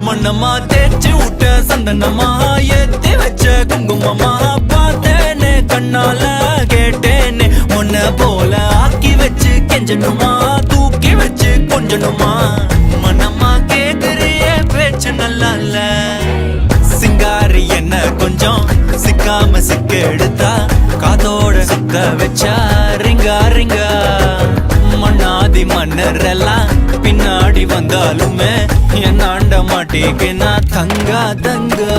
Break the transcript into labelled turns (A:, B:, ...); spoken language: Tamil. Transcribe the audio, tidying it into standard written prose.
A: மண்ணம்மா தேய்ச்சி விட்ட சந்தனமா ஏத்தி வச்ச குங்குமமா பார்த்தேனே கண்ணால கேட்டேனே உன்ன போல ஆக்கி வச்சு கெஞ்சணுமா தூக்கி வச்சு கொஞ்சணுமா மண்ணம்மா கேக்குறிய பேச்சு நல்லா இல்ல சிங்காரி என்ன கொஞ்சம் சிக்காம சிக்க எடுத்தா காதோட சுத்த வச்சா ரிங்கா ரிங்கா மண்ணாதி மன்னர் எல்லாம் பின்னாடி வந்தாலுமே என் ஆண்ட மாட்டேக்கு நான் தங்கா தங்கா